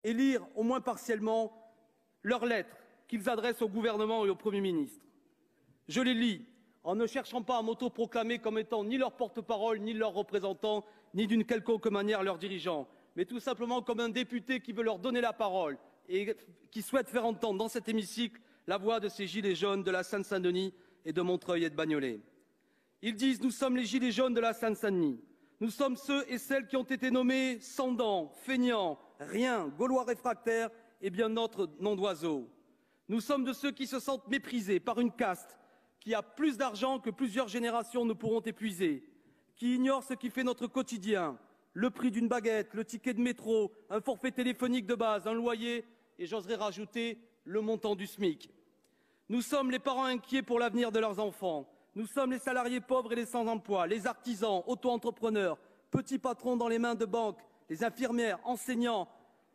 et lire, au moins partiellement, leurs lettres qu'ils adressent au gouvernement et au Premier ministre. Je les lis en ne cherchant pas à m'autoproclamer comme étant ni leur porte-parole, ni leur représentant, ni d'une quelconque manière leur dirigeant, mais tout simplement comme un député qui veut leur donner la parole et qui souhaite faire entendre dans cet hémicycle la voix de ces gilets jaunes de la Seine-Saint-Denis et de Montreuil et de Bagnolet. Ils disent « Nous sommes les gilets jaunes de la Seine-Saint-Denis. Nous sommes ceux et celles qui ont été nommés sans dents, feignants, rien, gaulois réfractaires et bien d'autres noms d'oiseaux. Nous sommes de ceux qui se sentent méprisés par une caste qui a plus d'argent que plusieurs générations ne pourront épuiser, qui ignore ce qui fait notre quotidien, le prix d'une baguette, le ticket de métro, un forfait téléphonique de base, un loyer et j'oserais rajouter le montant du SMIC. Nous sommes les parents inquiets pour l'avenir de leurs enfants. Nous sommes les salariés pauvres et les sans-emploi, les artisans, auto-entrepreneurs, petits patrons dans les mains de banques, les infirmières, enseignants,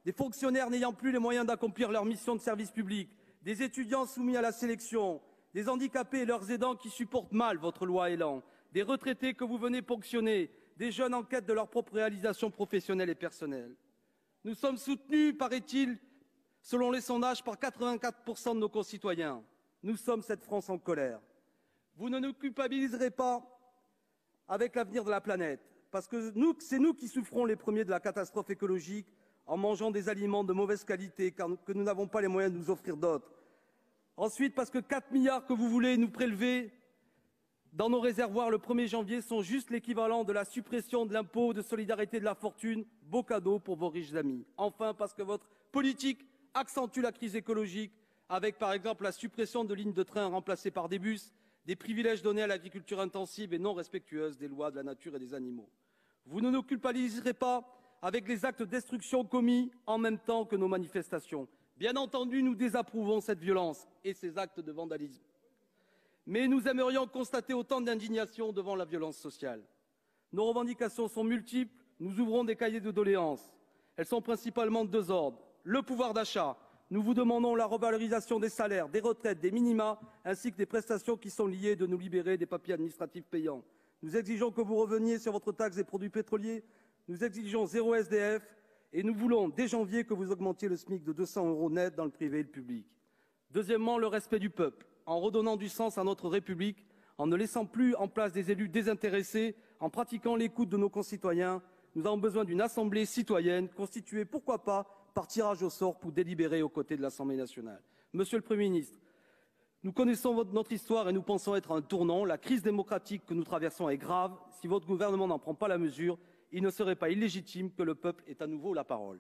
des fonctionnaires n'ayant plus les moyens d'accomplir leur mission de service public, des étudiants soumis à la sélection, des handicapés et leurs aidants qui supportent mal votre loi Elan, des retraités que vous venez ponctionner, des jeunes en quête de leur propre réalisation professionnelle et personnelle. Nous sommes soutenus, paraît-il, selon les sondages, par 84% de nos concitoyens. Nous sommes cette France en colère. Vous ne nous culpabiliserez pas avec l'avenir de la planète, parce que c'est nous qui souffrons les premiers de la catastrophe écologique en mangeant des aliments de mauvaise qualité, car que nous n'avons pas les moyens de nous offrir d'autres. Ensuite, parce que 4 milliards que vous voulez nous prélever dans nos réservoirs le 1er janvier sont juste l'équivalent de la suppression de l'impôt de solidarité de la fortune, beau cadeau pour vos riches amis. Enfin, parce que votre politique accentue la crise écologique avec, par exemple, la suppression de lignes de train remplacées par des bus, des privilèges donnés à l'agriculture intensive et non respectueuse des lois de la nature et des animaux. Vous ne nous culpabiliserez pas avec les actes de destruction commis en même temps que nos manifestations. Bien entendu, nous désapprouvons cette violence et ces actes de vandalisme. Mais nous aimerions constater autant d'indignation devant la violence sociale. Nos revendications sont multiples, nous ouvrons des cahiers de doléances. Elles sont principalement de deux ordres. Le pouvoir d'achat. Nous vous demandons la revalorisation des salaires, des retraites, des minima, ainsi que des prestations qui sont liées, de nous libérer des papiers administratifs payants. Nous exigeons que vous reveniez sur votre taxe des produits pétroliers. Nous exigeons 0 SDF. Et nous voulons, dès janvier, que vous augmentiez le SMIC de 200 € net dans le privé et le public. Deuxièmement, le respect du peuple, en redonnant du sens à notre République, en ne laissant plus en place des élus désintéressés, en pratiquant l'écoute de nos concitoyens. Nous avons besoin d'une assemblée citoyenne, constituée, pourquoi pas, par tirage au sort pour délibérer aux côtés de l'Assemblée nationale. Monsieur le Premier ministre, nous connaissons notre histoire et nous pensons être à un tournant. La crise démocratique que nous traversons est grave. Si votre gouvernement n'en prend pas la mesure, il ne serait pas illégitime que le peuple ait à nouveau la parole.